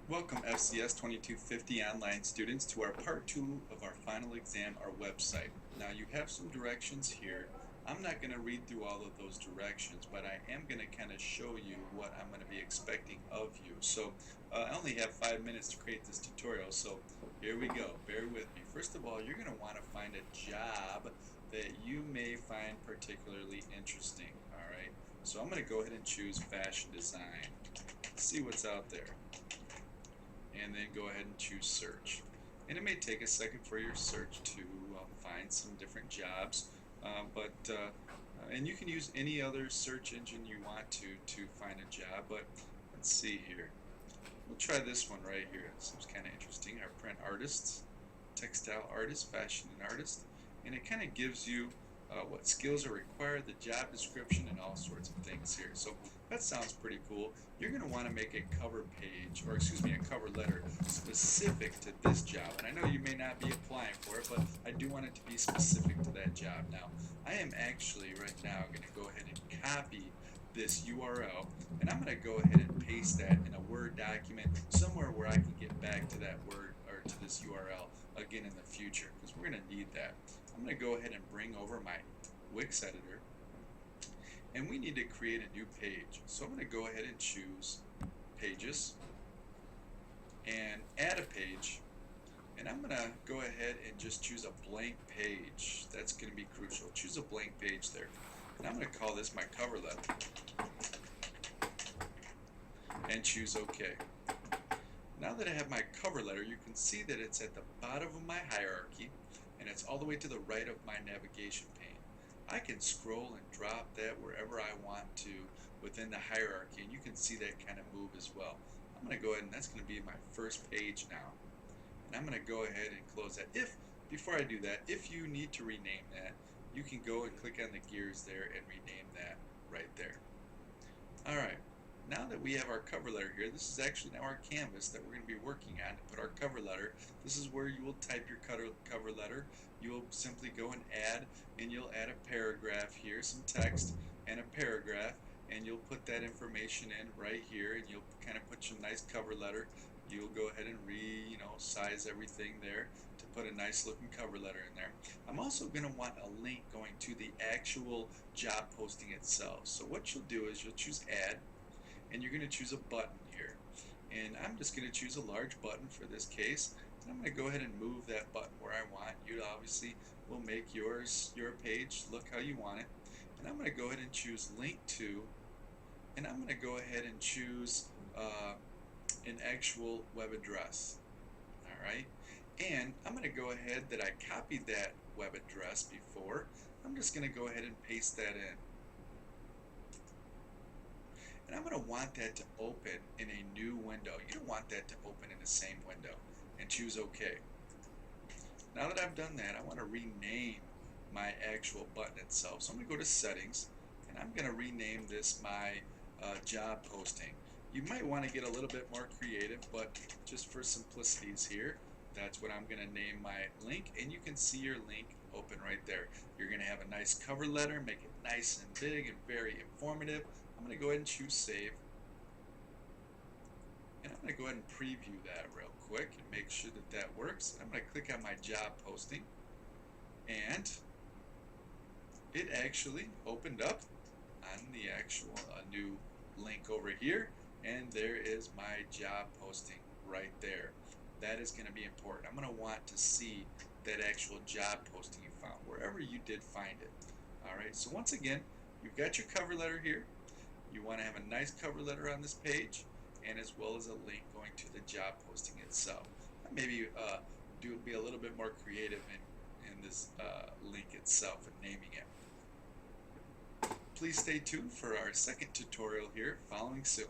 Welcome FCS 2250 online students to our part 2 of our final exam, our website. Now you have some directions here. I'm not going to read through all of those directions, but I am going to kind of show you what I'm going to be expecting of you. So I only have 5 minutes to create this tutorial, so here we go. Bear with me. First of all, you're going to want to find a job that you may find particularly interesting. Alright, so I'm going to go ahead and choose fashion design. See what's out there. And then go ahead and choose search. And it may take a second for your search to find some different jobs, and you can use any other search engine you want to find a job. But let's see here. We'll try this one right here. This seems kind of interesting. Our print artists, textile artist, fashion and artist, and it kind of gives you what skills are required, the job description, and all sorts of things here. So that sounds pretty cool. You're going to want to make a cover page, or excuse me, a cover letter specific to this job. And I know you may not be applying for it, but I do want it to be specific to that job. Now, I am actually right now going to go ahead and copy this URL, and I'm going to go ahead and paste that in a Word document somewhere where I can get back to that word or to this URL again in the future, because we're going to need that. I'm going to go ahead and bring over my Wix editor, and we need to create a new page. So I'm going to go ahead and choose Pages and add a page, and I'm going to go ahead and just choose a blank page. That's going to be crucial. Choose a blank page there, and I'm going to call this my cover letter and choose OK. Now that I have my cover letter, you can see that it's at the bottom of my hierarchy, and it's all the way to the right of my navigation pane. I can scroll and drop that wherever I want to within the hierarchy, and you can see that kind of move as well. I'm going to go ahead, and that's going to be my first page now. And I'm going to go ahead and close that. Before I do that, if you need to rename that, you can go and click on the gears there and rename that right there. Alright. Now that we have our cover letter here, this is actually now our canvas that we're going to be working on to put our cover letter. This is where you will type your cover letter. You'll simply go and you'll add a paragraph here, some text and a paragraph, and you'll put that information in right here, and you'll kind of put some nice cover letter. You'll go ahead and size everything there to put a nice looking cover letter in there. I'm also going to want a link going to the actual job posting itself. So what you'll do is you'll choose Add, and you're going to choose a button here, and I'm just going to choose a large button for this case, and I'm going to go ahead and move that button where I want. You obviously will make your page look how you want it, and I'm going to go ahead and choose Link To, and I'm going to go ahead and choose an actual web address. Alright, and I'm going to go ahead that I copied that web address before. I'm just going to go ahead and paste that in. And I'm going to want that to open in a new window. You don't want that to open in the same window. And choose OK. Now that I've done that, I want to rename my actual button itself. So I'm going to go to Settings, and I'm going to rename this my job posting. You might want to get a little bit more creative, but just for simplicities here, that's what I'm going to name my link, and you can see your link open right there. You're going to have a nice cover letter, make it nice and big and very informative. I'm going to go ahead and choose Save, and I'm going to go ahead and preview that real quick and make sure that that works. I'm going to click on my job posting, and it actually opened up on the actual new link over here, and there is my job posting right there. That is going to be important. I'm going to want to see that actual job posting you found, wherever you did find it. Alright, so once again, you've got your cover letter here. You want to have a nice cover letter on this page, and as well as a link going to the job posting itself. Maybe be a little bit more creative in this link itself and naming it. Please stay tuned for our second tutorial here following soon.